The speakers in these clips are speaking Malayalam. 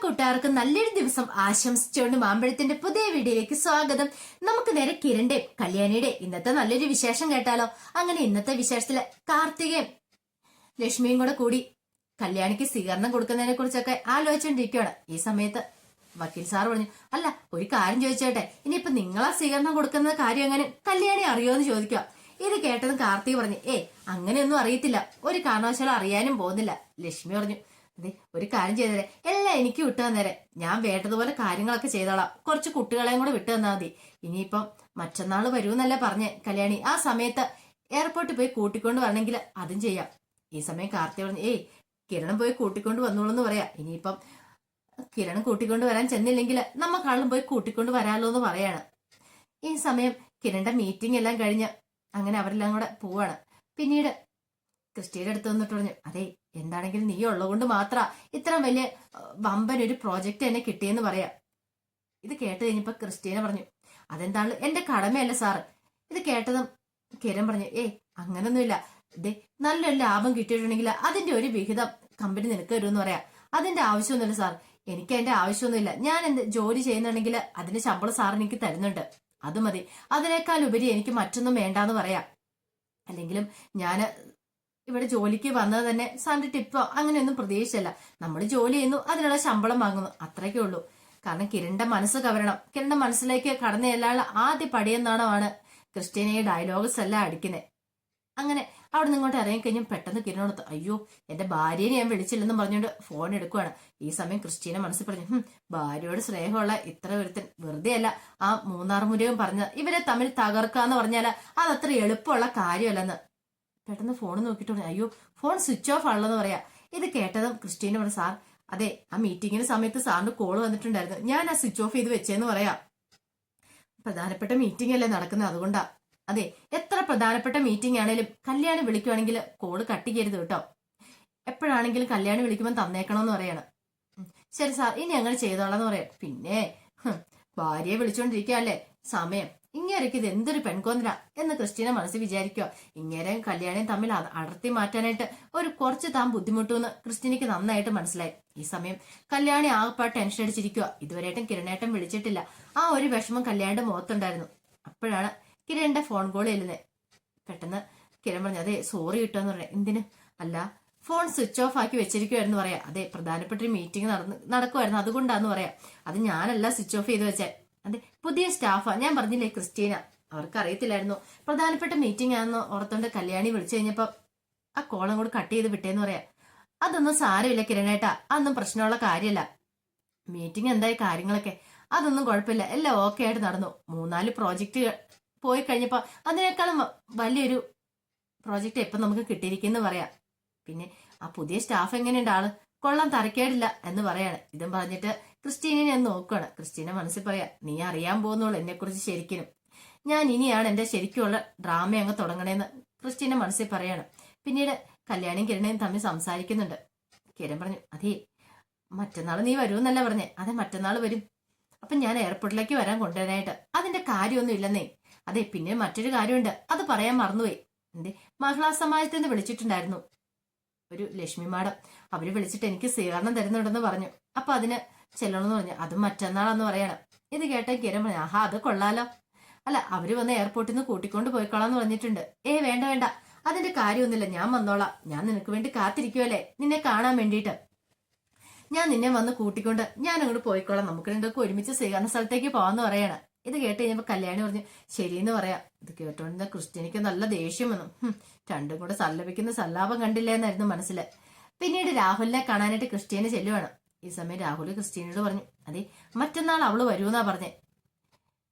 കൂട്ടുകാർക്ക് നല്ലൊരു ദിവസം ആശംസിച്ചുകൊണ്ട് മാമ്പഴത്തിന്റെ പുതിയ വീഡിയോയിലേക്ക് സ്വാഗതം. നമുക്ക് നേരെ കിരണിന്റെ കല്യാണിയുടെ ഇന്നത്തെ നല്ലൊരു വിശേഷം കേട്ടാലോ. അങ്ങനെ ഇന്നത്തെ വിശേഷത്തില് കാർത്തികയും ലക്ഷ്മിയും കൂടി കല്യാണിക്ക് സ്വീകരണം കൊടുക്കുന്നതിനെ കുറിച്ചൊക്കെ ആലോചിച്ചോണ്ടിരിക്കുകയാണ്. ഈ സമയത്ത് വക്കീൽ സാർ പറഞ്ഞു, അല്ല ഒരു കാര്യം ചോദിച്ചോട്ടെ, ഇനിയിപ്പൊ നിങ്ങളാ സ്വീകരണം കൊടുക്കുന്ന കാര്യം എങ്ങനെ കല്യാണി അറിയോന്ന് ചോദിക്കുക. ഇത് കേട്ടതും കാർത്തിക പറഞ്ഞു, അങ്ങനെയൊന്നും അറിയത്തില്ല, ഒരു കാരണവശാലും അറിയാനും പോകുന്നില്ല. ലക്ഷ്മി പറഞ്ഞു, അതെ ഒരു കാര്യം ചെയ്തേരെ, എല്ലാം എനിക്ക് വിട്ടു തന്നേരെ, ഞാൻ വേണ്ടതുപോലെ കാര്യങ്ങളൊക്കെ ചെയ്തോളാം, കുറച്ച് കുട്ടികളെയും കൂടെ വിട്ടു തന്നാൽ മതി. ഇനിയിപ്പം മറ്റന്നാള് വരൂന്നല്ലേ പറഞ്ഞേ കല്യാണി, ആ സമയത്ത് എയർപോർട്ടിൽ പോയി കൂട്ടിക്കൊണ്ട് വരണമെങ്കിൽ അതും ചെയ്യാം. ഈ സമയം കാർത്തിക പറഞ്ഞു, കിരണം പോയി കൂട്ടിക്കൊണ്ട് വന്നോളൂന്ന് പറയാ. ഇനിയിപ്പം കിരണം കൂട്ടിക്കൊണ്ട് വരാൻ ചെന്നില്ലെങ്കിൽ നമ്മക്കാളും പോയി കൂട്ടിക്കൊണ്ട് വരാലോ എന്ന് പറയാണ്. ഈ സമയം കിരണിന്റെ മീറ്റിംഗ് എല്ലാം കഴിഞ്ഞ് അങ്ങനെ അവരെല്ലാം കൂടെ പോവാണ്. പിന്നീട് ക്രിസ്റ്റീയുടെ അടുത്ത് വന്നിട്ട് പറഞ്ഞു, അതെ എന്താണെങ്കിലും നീ ഉള്ളതുകൊണ്ട് മാത്ര ഇത്ര വലിയ വമ്പൻ ഒരു പ്രോജക്റ്റ് എന്നെ കിട്ടിയെന്ന് പറയാം. ഇത് കേട്ട് കഴിഞ്ഞപ്പോ ക്രിസ്റ്റീന പറഞ്ഞു, അതെന്താണ് എന്റെ കടമയല്ല സാറ്. ഇത് കേട്ടതും കിരൺ പറഞ്ഞു, അങ്ങനൊന്നുമില്ല, ഇതേ നല്ലൊരു ലാഭം കിട്ടിയിട്ടുണ്ടെങ്കിൽ അതിന്റെ ഒരു വിഹിതം കമ്പനി നിനക്ക് വരുമെന്ന് പറയാം. അതിന്റെ ആവശ്യമൊന്നുമില്ല സാർ, എനിക്ക് അതിന്റെ ആവശ്യമൊന്നുമില്ല. ഞാൻ എന്ത് ജോലി ചെയ്യുന്നുണ്ടെങ്കിൽ അതിന്റെ ശമ്പളം സാർ എനിക്ക് തരുന്നുണ്ട്, അത് മതി. അതിനേക്കാൾ ഉപരി എനിക്ക് മറ്റൊന്നും വേണ്ടാന്ന് പറയാം. അല്ലെങ്കിലും ഞാൻ ഇവിടെ ജോലിക്ക് വന്നത് തന്നെ സാറിന്റെ ടിപ്പോ അങ്ങനെയൊന്നും പ്രതീക്ഷിച്ചല്ല. നമ്മൾ ജോലി ചെയ്യുന്നു, അതിനുള്ള ശമ്പളം വാങ്ങുന്നു, അത്രയ്ക്കേ ഉള്ളൂ. കാരണം കിരണിന്റെ മനസ്സ് കവരണം, കിരണിന്റെ മനസ്സിലേക്ക് കടന്നു ചെല്ലാനുള്ള ആദ്യ പടിയെന്നാണ് ക്രിസ്റ്റീനയെ ഡയലോഗ്സ് എല്ലാം അടിക്കുന്നത്. അങ്ങനെ അവിടെ നിന്ന് ഇങ്ങോട്ട് ഇറങ്ങിക്കഴിഞ്ഞും പെട്ടെന്ന് കിരണോട്, അയ്യോ എന്റെ ഭാര്യനെ ഞാൻ വിളിച്ചില്ലെന്ന് പറഞ്ഞുകൊണ്ട് ഫോൺ എടുക്കുവാണ്. ഈ സമയം ക്രിസ്റ്റീന മനസ്സിൽ പറഞ്ഞു, ഭാര്യയോട് സ്നേഹമുള്ള ഇത്ര ഒരുത്തൻ വെറുതെ അല്ല ആ മൂന്നാർ പറഞ്ഞ ഇവരെ തമ്മിൽ തകർക്കാന്ന് പറഞ്ഞാൽ അതത്ര എളുപ്പമുള്ള കാര്യമല്ലെന്ന്. പെട്ടെന്ന് ഫോൺ നോക്കിയിട്ട് പറഞ്ഞു, അയ്യോ ഫോൺ സ്വിച്ച് ഓഫ് ആണല്ലോന്ന് പറയാ. ഇത് കേട്ടതും ക്രിസ്റ്റീന പറഞ്ഞു, സാർ അതെ ആ മീറ്റിങ്ങിന് സമയത്ത് സാറിന്റെ കോള് വന്നിട്ടുണ്ടായിരുന്നു, ഞാൻ ആ സ്വിച്ച് ഓഫ് ചെയ്ത് വെച്ചേന്ന് പറയാ. പ്രധാനപ്പെട്ട മീറ്റിംഗ് അല്ലേ നടക്കുന്നത്, അതുകൊണ്ടാ. അതെ എത്ര പ്രധാനപ്പെട്ട മീറ്റിംഗ് ആണേലും കല്യാണി വിളിക്കുവാണെങ്കിൽ കോള് കട്ട് ചെയ്യരുത് കേട്ടോ, എപ്പോഴാണെങ്കിലും കല്യാണി വിളിക്കുമ്പോൾ തന്നേക്കണമെന്ന് പറയാണ്. ശരി സാർ ഇനി അങ്ങനെ ചെയ്തോളാന്ന് പറയാം. പിന്നെ ഭാര്യയെ വിളിച്ചോണ്ടിരിക്കുകയല്ലേ സമയം, ഇങ്ങേരക്ക് ഇത് എന്തൊരു പെൺകൊന്നര എന്ന് ക്രിസ്റ്റീന മനസ്സിൽ വിചാരിക്കുക. ഇങ്ങേരെയും കല്യാണിയും തമ്മിൽ അടർത്തി മാറ്റാനായിട്ട് കുറച്ച് താൻ ബുദ്ധിമുട്ടുമെന്ന് ക്രിസ്റ്റീനയ്ക്ക് നന്നായിട്ട് മനസ്സിലായി. ഈ സമയം കല്യാണി ആകെപ്പാട് ടെൻഷൻ അടിച്ചിരിക്കുക. ഇതുവരെയായിട്ടും കിരണേട്ടൻ വിളിച്ചിട്ടില്ല, ആ ഒരു വിഷമം കല്യാണിന്റെ മുഖത്തുണ്ടായിരുന്നു. അപ്പോഴാണ് കിരണിന്റെ ഫോൺ കോൾ ചെല്ലുന്നത്. പെട്ടെന്ന് കിരൺ പറഞ്ഞു, അതെ സോറി കിട്ടുമെന്ന് പറയാം. എന്തിന്? അല്ല ഫോൺ സ്വിച്ച് ഓഫ് ആക്കി വെച്ചിരിക്കുവായിരുന്നു പറയാം. അതെ പ്രധാനപ്പെട്ട ഒരു മീറ്റിംഗ് നടക്കുമായിരുന്നു, അതുകൊണ്ടാന്ന് പറയാം. അത് ഞാനല്ല സ്വിച്ച് ഓഫ് ചെയ്ത് വെച്ചേ, അതെ പുതിയ സ്റ്റാഫാ, ഞാൻ പറഞ്ഞില്ലേ ക്രിസ്റ്റീന, അവർക്ക് അറിയത്തില്ലായിരുന്നു പ്രധാനപ്പെട്ട മീറ്റിംഗ് ആണെന്ന് ഓർത്തോണ്ട് കല്യാണി വിളിച്ചു കഴിഞ്ഞപ്പോ ആ കോളം കൂടി കട്ട് ചെയ്ത് വിട്ടേന്ന് പറയാം. അതൊന്നും സാരമില്ല കിരണേട്ടാ, അതൊന്നും പ്രശ്നമുള്ള കാര്യമല്ല. മീറ്റിംഗ് എന്തായി കാര്യങ്ങളൊക്കെ, അതൊന്നും കുഴപ്പമില്ല, എല്ലാം ഓക്കെ ആയിട്ട് നടന്നു. 3-4 പ്രോജക്റ്റ് പോയി കഴിഞ്ഞപ്പോ അതിനേക്കാളും വലിയൊരു പ്രോജക്റ്റ് എപ്പം നമുക്ക് കിട്ടിയിരിക്കുന്നു പറയാം. പിന്നെ ആ പുതിയ സ്റ്റാഫ് എങ്ങനെയുണ്ട്, ആള് കൊള്ളാൻ തരക്കേടില്ല എന്ന് പറയാണ്. ഇതും പറഞ്ഞിട്ട് ക്രിസ്റ്റീനെ ഞാൻ നോക്കുകയാണ്. ക്രിസ്റ്റീന മനസ്സിൽ പറയാ, നീ അറിയാൻ പോകുന്നുള്ളൂ എന്നെ കുറിച്ച് ശരിക്കും, ഞാൻ ഇനിയാണ് എന്റെ ശരിക്കുള്ള ഡ്രാമ അങ്ങ് തുടങ്ങണേന്ന് ക്രിസ്റ്റീന മനസ്സിൽ പറയാണ്. പിന്നീട് കല്യാണിയും കിരണയും തമ്മിൽ സംസാരിക്കുന്നുണ്ട്. കിരൺ പറഞ്ഞു, അതേ മറ്റന്നാൾ നീ വരുമെന്നല്ല പറഞ്ഞേ. അതെ മറ്റന്നാൾ വരും, അപ്പൊ ഞാൻ എയർപോർട്ടിലേക്ക് വരാൻ കൊണ്ടുവരാനായിട്ട്. അതിന്റെ കാര്യമൊന്നും ഇല്ലെന്നേ. അതെ പിന്നെ മറ്റൊരു കാര്യമുണ്ട്, അത് പറയാൻ മറന്നുപോയി. എന്തേ? മഹിളാ സമാജത്തിൽ നിന്ന് വിളിച്ചിട്ടുണ്ടായിരുന്നു ഒരു ലക്ഷ്മി മാഡം, അവര് വിളിച്ചിട്ട് എനിക്ക് സ്വീകരണം തരുന്നുണ്ടെന്ന് പറഞ്ഞു. അപ്പൊ അതിന് ചെല്ലണമെന്ന് പറഞ്ഞു, അതും മറ്റന്നാളാന്ന് പറയണം. ഇത് കേട്ട കിരൺ പറഞ്ഞു, ആഹാ അത് കൊള്ളാലോ. അല്ല അവര് വന്ന് എയർപോർട്ടിൽ നിന്ന് കൂട്ടിക്കൊണ്ട് പോയിക്കോളാന്ന് പറഞ്ഞിട്ടുണ്ട്. വേണ്ട വേണ്ട, അതിന്റെ കാര്യമൊന്നുമില്ല, ഞാൻ വന്നോളാം, ഞാൻ നിനക്ക് വേണ്ടി കാത്തിരിക്കുവല്ലേ നിന്നെ കാണാൻ വേണ്ടിയിട്ട്. ഞാൻ നിന്നെ വന്ന് കൂട്ടിക്കൊണ്ട് ഞാൻ അങ്ങോട്ട് പോയിക്കോളാം, നമുക്ക് രണ്ടൊക്കെ ഒരുമിച്ച് സ്വീകരണ സ്ഥലത്തേക്ക് പോവാന്ന് പറയാണ്. ഇത് കേട്ട് കഴിഞ്ഞപ്പോ കല്യാണി പറഞ്ഞു, ശരിയെന്ന് പറയാം. ഇത് കേട്ടോണ്ടിരുന്ന ക്രിസ്റ്റീനയ്ക്ക് നല്ല ദേഷ്യം വന്നു. രണ്ടും കൂടെ സല്ലപിക്കുന്ന സല്ലാപം കണ്ടില്ല എന്നായിരുന്നു മനസ്സില്. പിന്നീട് രാഹുലിനെ കാണാനായിട്ട് ക്രിസ്റ്റീന ചെല്ലുവാണ്. ഈ സമയം രാഹുൽ ക്രിസ്റ്റീനോട് പറഞ്ഞു, അതെ മറ്റന്നാൾ അവള് വരൂന്നാ പറഞ്ഞേ.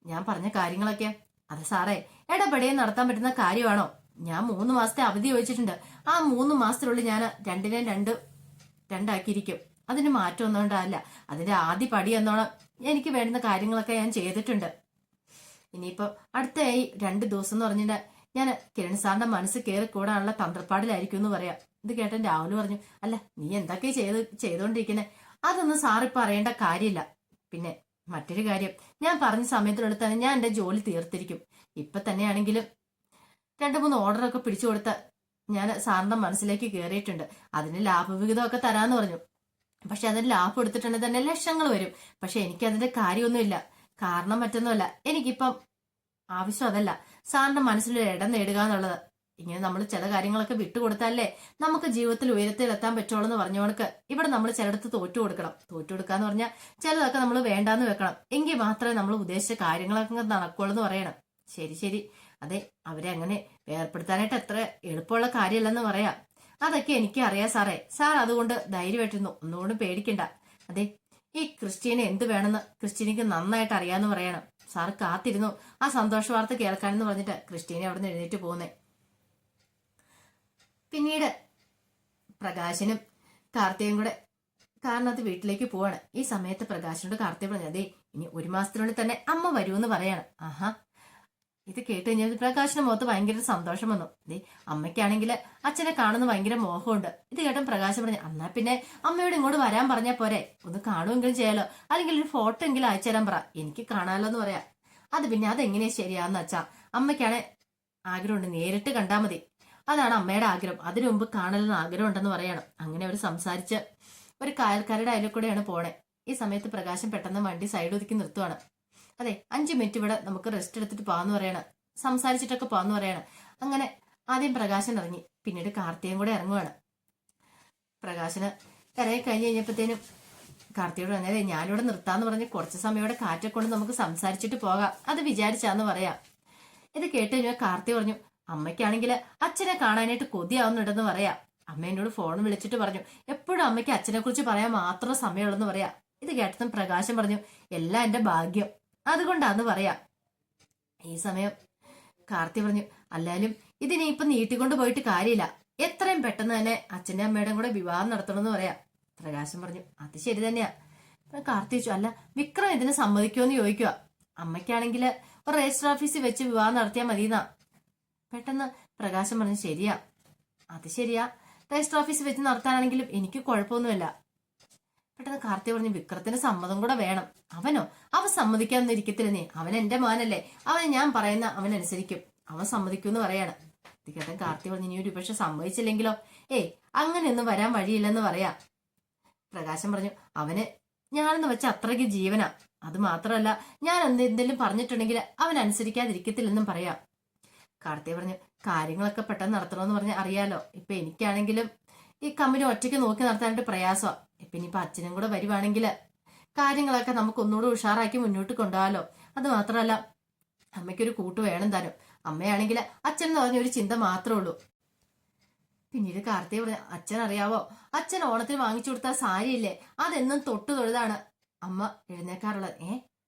ഞാൻ പറഞ്ഞ കാര്യങ്ങളൊക്കെ അത് സാറേ ഇടപെടയെ നടത്താൻ പറ്റുന്ന കാര്യമാണോ? ഞാൻ 3 മാസത്തെ അവധി ചോദിച്ചിട്ടുണ്ട്, ആ 3 മാസത്തിനുള്ളിൽ ഞാൻ 2 രണ്ടാക്കിയിരിക്കും, അതിന് മാറ്റം ഒന്നും ഉണ്ടാവില്ല. അതിന്റെ ആദ്യ പടി എന്നോണം എനിക്ക് വേണ്ടുന്ന കാര്യങ്ങളൊക്കെ ഞാൻ ചെയ്തിട്ടുണ്ട്. ഇനിയിപ്പോ അടുത്ത 2 ദിവസം എന്ന് പറഞ്ഞിട്ട് ഞാൻ കിരൺ സാറിന്റെ മനസ്സ് കയറി കൂടാനുള്ള തന്ത്രപ്പാടിലായിരിക്കും എന്ന് പറയാം. ഇത് കേട്ടൻ രാഹുൽ പറഞ്ഞു, അല്ല നീ എന്തൊക്കെ ചെയ്തോണ്ടിരിക്കുന്നത്, അതൊന്നും സാറിപ്പോ അറിയേണ്ട കാര്യമില്ല. പിന്നെ മറ്റൊരു കാര്യം, ഞാൻ പറഞ്ഞ സമയത്തിനുള്ളിൽ തന്നെ ഞാൻ എന്റെ ജോലി തീർത്തിരിക്കും. ഇപ്പൊ തന്നെയാണെങ്കിലും 2-3 ഓർഡറൊക്കെ പിടിച്ചു കൊടുത്ത ഞാൻ സാറിന്റെ മനസ്സിലേക്ക് കയറിയിട്ടുണ്ട്, അതിന് ലാഭവിഹിതമൊക്കെ തരാന്ന് പറഞ്ഞു. പക്ഷെ അതിന് ലാഭം എടുത്തിട്ടുണ്ടെങ്കിൽ തന്നെ ലക്ഷങ്ങൾ വരും. പക്ഷെ എനിക്ക് അതിന്റെ കാര്യമൊന്നുമില്ല. കാരണം മറ്റൊന്നുമല്ല, എനിക്കിപ്പം ആവശ്യം അതല്ല. സാറിന്റെ മനസ്സിലൊരു ഇടം നേടുക എന്നുള്ളത്. ഇങ്ങനെ നമ്മൾ ചില കാര്യങ്ങളൊക്കെ വിട്ടുകൊടുത്താലേ നമുക്ക് ജീവിതത്തിൽ ഉയരത്തിൽ എത്താൻ പറ്റുള്ളൂ എന്ന് പറഞ്ഞവർക്ക് ഇവിടെ നമ്മൾ ചിലടത്ത് തോറ്റു കൊടുക്കണം. തോറ്റു കൊടുക്കാന്ന് പറഞ്ഞാൽ ചിലതൊക്കെ നമ്മൾ വേണ്ടാന്ന് വെക്കണം. എങ്കിൽ മാത്രമേ നമ്മൾ ഉദ്ദേശിച്ച കാര്യങ്ങളൊക്കെ നടക്കുള്ളൂ എന്ന് പറയണം. ശരി ശരി, അതെ, അവരെ അങ്ങനെ വേർപ്പെടുത്താനായിട്ട് എത്ര എളുപ്പമുള്ള കാര്യമല്ലെന്ന് പറയാം. അതൊക്കെ എനിക്ക് അറിയാം സാറേ. സാർ അതുകൊണ്ട് ധൈര്യമായിട്ടിരുന്നു, ഒന്നുകൊണ്ടും പേടിക്കണ്ട. അതെ, ഈ ക്രിസ്റ്റീനെ എന്ത് വേണമെന്ന് ക്രിസ്റ്റീനക്ക് നന്നായിട്ട് അറിയാന്ന് പറയണം. സാറ് കാത്തിരുന്നു ആ സന്തോഷ വാർത്ത കേൾക്കാനെന്ന് പറഞ്ഞിട്ട് ക്രിസ്റ്റീനെ അവിടെ നിന്ന് എഴുന്നേറ്റ് പോകുന്നേ. പിന്നീട് പ്രകാശനും കാർത്തിയും കൂടെ കാറിനകത്ത് വീട്ടിലേക്ക് പോവാണ്. ഈ സമയത്ത് പ്രകാശനോട് കാർത്തിക പറഞ്ഞു, അതെ, ഇനി 1 മാസത്തിനുള്ളിൽ തന്നെ അമ്മ വരുമെന്ന് പറയാണ്. ആഹാ, ഇത് കേട്ട് കഴിഞ്ഞാൽ പ്രകാശിന്റെ മുഖത്ത് ഭയങ്കര സന്തോഷം വന്നു. ദേ, അമ്മയ്ക്കാണെങ്കിൽ അച്ഛനെ കാണുന്ന ഭയങ്കര മോഹമുണ്ട്. ഇത് കേട്ടൻ പ്രകാശം പറഞ്ഞു, എന്നാ പിന്നെ അമ്മയോട് ഇങ്ങോട്ട് വരാൻ പറഞ്ഞാൽ പോരെ, ഒന്ന് കാണുമെങ്കിലും ചെയ്യാലോ, അല്ലെങ്കിൽ ഒരു ഫോട്ടോ എങ്കിലും അയച്ചു തരാൻ പറ, എനിക്ക് കാണാലോ എന്ന് പറയാം. അത് പിന്നെ അതെങ്ങനെയാ ശരിയാന്ന് വെച്ചാ, അമ്മയ്ക്കാണ് ആഗ്രഹമുണ്ട്, നേരിട്ട് കണ്ടാൽ മതി, അതാണ് അമ്മയുടെ ആഗ്രഹം, അതിനു മുമ്പ് കാണലെന്ന് ആഗ്രഹം ഉണ്ടെന്ന് പറയണം. അങ്ങനെ അവർ സംസാരിച്ച് ഒരു കായൽക്കാരുടെ അതിൽ കൂടെയാണ് പോണേ. ഈ സമയത്ത് പ്രകാശം പെട്ടെന്ന് വണ്ടി സൈഡ് ഒതുക്കി നിർത്തുവാണ്. അതെ, 5 മിനിറ്റ് ഇവിടെ നമുക്ക് റെസ്റ്റ് എടുത്തിട്ട് പോകാന്ന് പറയണം, സംസാരിച്ചിട്ടൊക്കെ പോകാന്ന് പറയണം. അങ്ങനെ ആദ്യം പ്രകാശൻ ഇറങ്ങി, പിന്നീട് കാർത്തികയും കൂടെ ഇറങ്ങുവാണ്. പ്രകാശന് ഇറങ്ങി കഴിഞ്ഞ് കഴിഞ്ഞപ്പോഴത്തേനും കാർത്തിയോട് പറഞ്ഞാൽ, ഞാനിവിടെ നിർത്താന്ന് പറഞ്ഞ് കുറച്ച് സമയം ഇവിടെ കാറ്റെ കൊണ്ട് നമുക്ക് സംസാരിച്ചിട്ട് പോകാം, അത് വിചാരിച്ചാന്ന് പറയാം. ഇത് കേട്ട് കഴിഞ്ഞാൽ കാർത്തി പറഞ്ഞു, അമ്മയ്ക്കാണെങ്കിൽ അച്ഛനെ കാണാനായിട്ട് കൊതിയാവുന്നുണ്ടെന്ന് പറയാം. അമ്മ എന്നോട് ഫോൺ വിളിച്ചിട്ട് പറഞ്ഞു, എപ്പോഴും അമ്മയ്ക്ക് അച്ഛനെ കുറിച്ച് പറയാൻ മാത്രം സമയമുള്ളെന്ന് പറയാം. ഇത് കേട്ടതും പ്രകാശം പറഞ്ഞു, എല്ലാം എന്റെ ഭാഗ്യം, അതുകൊണ്ടാന്ന് പറയാം. ഈ സമയം കാർത്തി പറഞ്ഞു, അല്ലാലും ഇതിനെ ഇപ്പൊ നീട്ടിക്കൊണ്ട് പോയിട്ട് കാര്യമില്ല, എത്രയും പെട്ടെന്ന് തന്നെ അച്ഛൻ്റെ അമ്മയുടെയും കൂടെ വിവാഹം നടത്തണമെന്ന് പറയാം. പ്രകാശം പറഞ്ഞു, അത് ശരി തന്നെയാ. കാർത്തി ചോദിച്ചു, അല്ല വിക്രം ഇതിന് സമ്മതിക്കുമെന്ന് ചോദിക്കുക. അമ്മയ്ക്കാണെങ്കിൽ ഒരു രജിസ്റ്റർ ഓഫീസിൽ വെച്ച് വിവാഹം നടത്തിയാൽ മതിയെന്നാ. പെട്ടെന്ന് പ്രകാശം പറഞ്ഞു, ശരിയാ, അത് ശരിയാ, രജിസ്റ്റർ ഓഫീസിൽ വെച്ച് നടത്താനാണെങ്കിലും എനിക്ക് കുഴപ്പമൊന്നുമില്ല. പെട്ടെന്ന് കാർത്തി പറഞ്ഞു, വിക്രത്തിന് സമ്മതം കൂടെ വേണം. അവൻ സമ്മതിക്കാനൊന്നും ഇരിക്കത്തില്ലെന്നേ, അവൻ എന്റെ മോനല്ലേ, അവനെ ഞാൻ പറയുന്ന അവനനുസരിക്കും, അവൻ സമ്മതിക്കുമെന്ന് പറയാണ്. കേട്ടൻ കാർത്തി പറഞ്ഞു, ഇനി ഒരു പക്ഷെ സമ്മതിച്ചില്ലെങ്കിലോ? അങ്ങനെയൊന്നും വരാൻ വഴിയില്ലെന്ന് പറയാ. പ്രകാശം പറഞ്ഞു, അവന് ഞാനെന്ന് വെച്ച അത്രയ്ക്ക് ജീവനാ, അത് മാത്രമല്ല ഞാൻ എന്തെങ്കിലും പറഞ്ഞിട്ടുണ്ടെങ്കിൽ അവൻ അനുസരിക്കാതിരിക്കത്തില്ലെന്നും പറയാം. കാർത്തി പറഞ്ഞു, കാര്യങ്ങളൊക്കെ പെട്ടെന്ന് നടത്തണമെന്ന് പറഞ്ഞ് അറിയാലോ, ഇപ്പൊ എനിക്കാണെങ്കിലും ഈ കമ്പനി ഒറ്റയ്ക്ക് നോക്കി നടത്താനായിട്ട് പ്രയാസമാണ്. ഇപ്പൊ ഇനിയിപ്പൊ അച്ഛനും കൂടെ വരുവാണെങ്കിൽ കാര്യങ്ങളൊക്കെ നമുക്ക് ഒന്നുകൂടെ ഉഷാറാക്കി മുന്നോട്ട് കൊണ്ടുപോകാലോ. അത് മാത്രമല്ല അമ്മയ്ക്കൊരു കൂട്ട് വേണം താനും. അമ്മയാണെങ്കിൽ അച്ഛൻ എന്ന് പറഞ്ഞ ഒരു ചിന്ത മാത്രമേ ഉള്ളൂ. പിന്നീട് കാർത്തിക പറഞ്ഞു, അച്ഛൻ അറിയാവോ, അച്ഛൻ ഓണത്തിന് വാങ്ങിച്ചു കൊടുത്ത സാരിയില്ലേ, അതെന്നും തൊട്ടു തൊഴുതാണ് അമ്മ എഴുന്നേക്കാറുള്ളത്.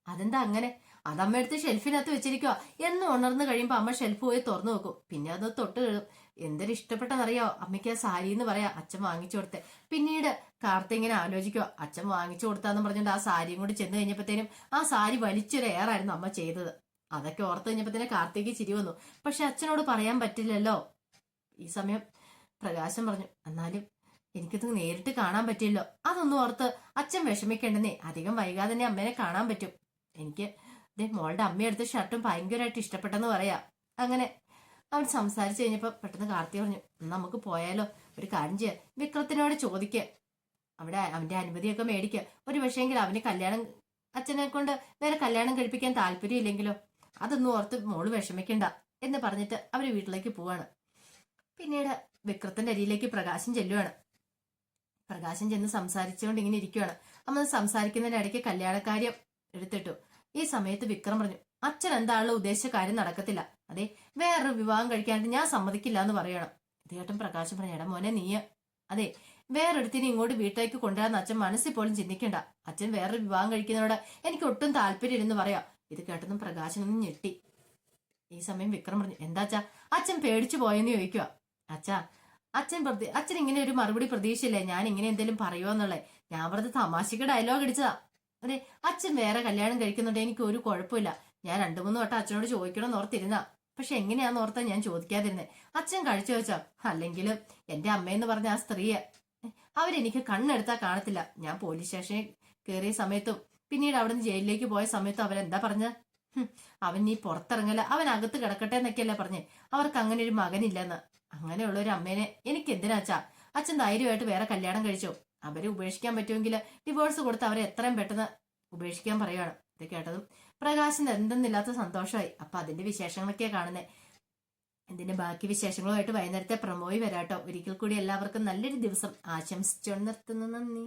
അതെന്താ അങ്ങനെ? അതമ്മ എടുത്ത് ഷെൽഫിനകത്ത് വെച്ചിരിക്കുക. എന്നും ഉണർന്നു കഴിയുമ്പോ അമ്മ ഷെൽഫ് പോയി തുറന്നു നോക്കും, പിന്നെ അത് തൊട്ട് കഴുകും. എന്തൊരു ഇഷ്ടപ്പെട്ടെന്നറിയാവോ അമ്മയ്ക്ക് ആ സാരി എന്ന് പറയാ അച്ഛൻ വാങ്ങിച്ചു കൊടുത്തേ. പിന്നീട് കാർത്തിക ഇങ്ങനെ ആലോചിക്കുക, അച്ഛൻ വാങ്ങിച്ചു കൊടുത്താന്ന് പറഞ്ഞിട്ട് ആ സാരിയും കൂടി ചെന്ന് കഴിഞ്ഞപ്പോഴത്തേനും ആ സാരി വലിച്ചൊരു ഏറായിരുന്നു അമ്മ ചെയ്തത്. അതൊക്കെ ഓർത്ത് കഴിഞ്ഞപ്പോഴത്തേനും കാർത്തിക് ചിരി വന്നു. പക്ഷെ അച്ഛനോട് പറയാൻ പറ്റില്ലല്ലോ. ഈ സമയം പ്രകാശം പറഞ്ഞു, എന്നാലും എനിക്കിത് നേരിട്ട് കാണാൻ പറ്റില്ലല്ലോ. അതൊന്നും ഓർത്ത് അച്ഛൻ വിഷമിക്കേണ്ടെന്നേ, അധികം വൈകാതെ തന്നെ അമ്മേനെ കാണാൻ പറ്റും. എനിക്ക് മോളുടെ അമ്മയെടുത്ത ഷർട്ടും ഭയങ്കരമായിട്ട് ഇഷ്ടപ്പെട്ടെന്ന് പറയാ. അങ്ങനെ അവൻ സംസാരിച്ചു കഴിഞ്ഞപ്പോ പെട്ടെന്ന് കാർത്തി പറഞ്ഞു, നമുക്ക് പോയാലോ? ഒരു കാര്യം ചെയ്യാം, വിക്രത്തിനോട് ചോദിക്കുക, അവിടെ അവന്റെ അനുമതിയൊക്കെ മേടിക്കുക. ഒരു പക്ഷേങ്കിൽ അവന് കല്യാണം അച്ഛനെ കൊണ്ട് വേറെ കല്യാണം കഴിപ്പിക്കാൻ താല്പര്യം ഇല്ലെങ്കിലോ? അതൊന്നും ഓർത്ത് മോള് വിഷമിക്കണ്ട എന്ന് പറഞ്ഞിട്ട് അവര് വീട്ടിലേക്ക് പോവാണ്. പിന്നീട് വിക്രത്തിന്റെ അരിയിലേക്ക് പ്രകാശം ചെല്ലുവാണ്. പ്രകാശം ചെന്ന് സംസാരിച്ചുകൊണ്ട് ഇങ്ങനെ ഇരിക്കുവാണ്. അമ്മ സംസാരിക്കുന്നതിന്റെ ഇടയ്ക്ക് കല്യാണക്കാര്യം എടുത്തിട്ടു. ഈ സമയത്ത് വിക്രം പറഞ്ഞു, അച്ഛൻ എന്താണല്ലോ ഉദ്ദേശിച്ച കാര്യം നടക്കത്തില്ല. അതെ, വേറൊരു വിവാഹം കഴിക്കാനായിട്ട് ഞാൻ സമ്മതിക്കില്ല എന്ന് പറയണം. ഇത് കേട്ടും പ്രകാശം പറഞ്ഞു, എടാ മോനെ നീ അതെ വേറൊരുത്തിനെ ഇങ്ങോട്ട് വീട്ടിലേക്ക് കൊണ്ടുവരാന്ന് അച്ഛൻ മനസ്സിൽ പോലും ചിന്തിക്കണ്ട. അച്ഛൻ വേറൊരു വിവാഹം കഴിക്കുന്നതോട് എനിക്ക് ഒട്ടും താല്പര്യമില്ലെന്ന് പറയാം. ഇത് കേട്ടതും പ്രകാശനൊന്നും ഞെട്ടി. ഈ സമയം വിക്രം പറഞ്ഞു, എന്താച്ചാ അച്ഛൻ പേടിച്ചു പോയെന്ന് ചോദിക്കുക. അച്ഛൻ ഇങ്ങനെ ഒരു മറുപടി പ്രതീക്ഷയില്ലേ ഞാൻ ഇങ്ങനെ എന്തെങ്കിലും പറയുമോ എന്നുള്ളത്. ഞാൻ വെറുതെ തമാശക്ക് ഡയലോഗ് അടിച്ചതാ. അതെ, അച്ഛൻ വേറെ കല്യാണം കഴിക്കുന്നുണ്ട്, എനിക്ക് ഒരു കുഴപ്പമില്ല. ഞാൻ 2-3 വട്ടം അച്ഛനോട് ചോദിക്കണമെന്ന് ഓർത്തിരുന്ന, പക്ഷെ എങ്ങനെയാന്ന് ഓർത്താ ഞാൻ ചോദിക്കാതിരുന്നേ. അച്ഛൻ കഴിച്ചു വെച്ചാ. അല്ലെങ്കിൽ എന്റെ അമ്മയെന്ന് പറഞ്ഞ ആ സ്ത്രീയെ അവരെനിക്ക് കണ്ണെടുത്താ കാണത്തില്ല. ഞാൻ പോലീസ് സ്റ്റേഷനിൽ കയറിയ സമയത്തും പിന്നീട് അവിടുന്ന് ജയിലിലേക്ക് പോയ സമയത്തും അവരെന്താ പറഞ്ഞ, അവൻ നീ പുറത്തിറങ്ങല, അവൻ അകത്ത് കിടക്കട്ടെ എന്നൊക്കെയല്ലേ പറഞ്ഞേ. അവർക്ക് അങ്ങനെ ഒരു മകനില്ലെന്ന്. അങ്ങനെയുള്ള ഒരു അമ്മേനെ എനിക്ക് എന്തിനാച്ചാ? അച്ഛൻ ധൈര്യമായിട്ട് വേറെ കല്യാണം കഴിച്ചോ. അവരെ ഉപേക്ഷിക്കാൻ പറ്റുമെങ്കിൽ ഡിവോഴ്സ് കൊടുത്ത് അവരെ എത്രയും പെട്ടെന്ന് ഉപേക്ഷിക്കാൻ പറയുകയാണ്. ഇത് കേട്ടതും പ്രകാശിന് എന്തെന്നില്ലാത്ത സന്തോഷമായി. അപ്പൊ അതിന്റെ വിശേഷങ്ങളൊക്കെയാ കാണുന്നത്. ഇതിന്റെ ബാക്കി വിശേഷങ്ങളുമായിട്ട് വൈകുന്നേരത്തെ പ്രമോയി വരാട്ടോ. ഒരിക്കൽ കൂടി എല്ലാവർക്കും നല്ലൊരു ദിവസം ആശംസിച്ചു നിർത്തുന്നു. നന്ദി.